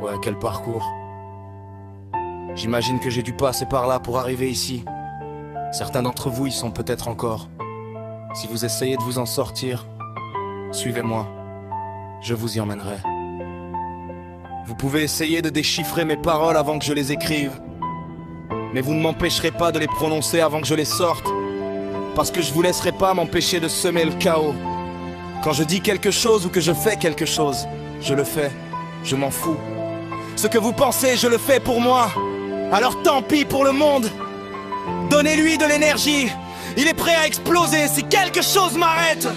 Ouais, quel parcours. J'imagine que j'ai dû passer par là pour arriver ici. Certains d'entre vous y sont peut-être encore. Si vous essayez de vous en sortir, suivez-moi, je vous y emmènerai. Vous pouvez essayer de déchiffrer mes paroles avant que je les écrive, mais vous ne m'empêcherez pas de les prononcer avant que je les sorte, parce que je vous laisserai pas m'empêcher de semer le chaos. Quand je dis quelque chose ou que je fais quelque chose, je le fais, je m'en fous. Ce que vous pensez, je le fais pour moi. Alors tant pis pour le monde. Donnez-lui de l'énergie. Il est prêt à exploser si quelque chose m'arrête.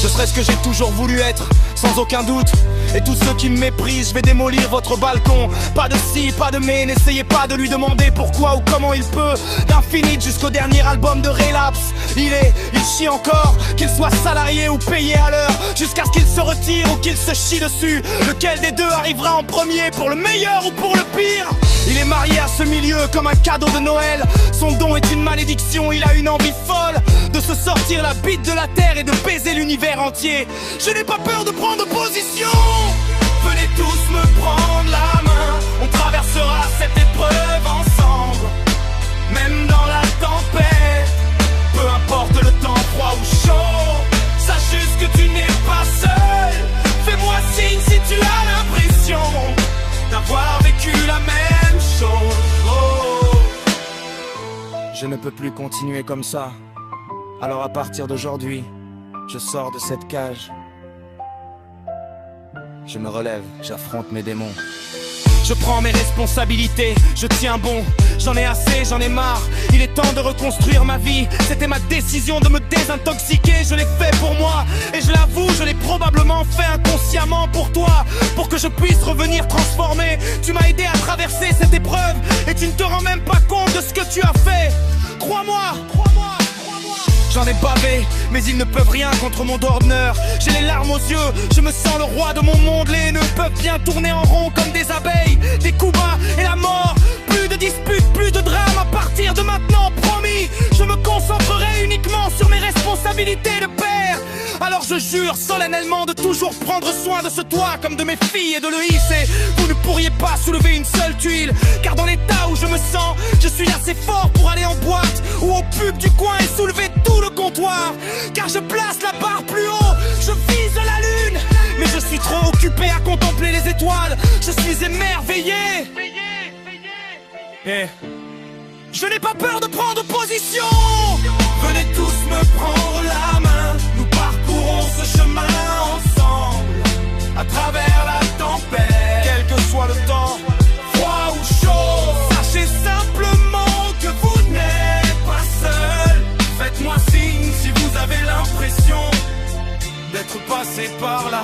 Je serai ce que j'ai toujours voulu être, sans aucun doute. Et tous ceux qui me méprisent, je vais démolir votre balcon. Pas de si, pas de mais, n'essayez pas de lui demander pourquoi ou comment il peut. D'Infinite jusqu'au dernier album de Relapse, il chie encore, qu'il soit salarié ou payé à l'heure, jusqu'à ce qu'il se retire ou qu'il se chie dessus. Lequel des deux arrivera en premier, pour le meilleur ou pour le pire? Il est marié à ce milieu comme un cadeau de Noël. Son don est une malédiction, il a une envie folle de se sortir la bite de la terre et de baiser l'univers entier. Je n'ai pas peur de prendre position. Venez tous me prendre la main, on traversera cette épreuve ensemble. Même dans la tempête, peu importe le temps froid ou chaud, sache juste que tu n'es pas seul. Fais-moi signe si tu as l'impression d'avoir vécu la même chose. Oh. Je ne peux plus continuer comme ça. Alors à partir d'aujourd'hui, je sors de cette cage. Je me relève, j'affronte mes démons. Je prends mes responsabilités, je tiens bon. J'en ai assez, j'en ai marre. Il est temps de reconstruire ma vie. C'était ma décision de me désintoxiquer. Je l'ai fait pour moi, et je l'avoue, je l'ai probablement fait inconsciemment pour toi, pour que je puisse revenir transformé. Tu m'as aidé à traverser cette épreuve, et tu ne te rends même pas compte de ce que tu as fait. Crois-moi, crois-moi. J'en ai bavé, mais ils ne peuvent rien contre mon d'honneur. J'ai les larmes aux yeux, je me sens le roi de mon monde. Les haineux peuvent bien tourner en rond comme des abeilles. Des coups bas et la mort. Plus de disputes, plus de drames à partir de maintenant, promis. Je me concentrerai uniquement sur mes responsabilités de père. Alors je jure solennellement de toujours prendre soin de ce toit comme de mes filles et de le hisser. Vous ne pourriez pas soulever une seule tuile, car dans l'état où je me sens, je suis assez fort pour aller en boîte ou au pub du coin et soulever tout le comptoir. Car je place la barre plus haut, je vise la lune, mais je suis trop occupé à contempler les étoiles. Je suis émerveillé. Et je n'ai pas peur de prendre position. Venez tous me prendre la main, nous parcourons ce chemin ensemble, à travers la tempête, quel que soit le temps, froid ou chaud. Sachez simplement que vous n'êtes pas seul. Faites-moi signe si vous avez l'impression d'être passé par là.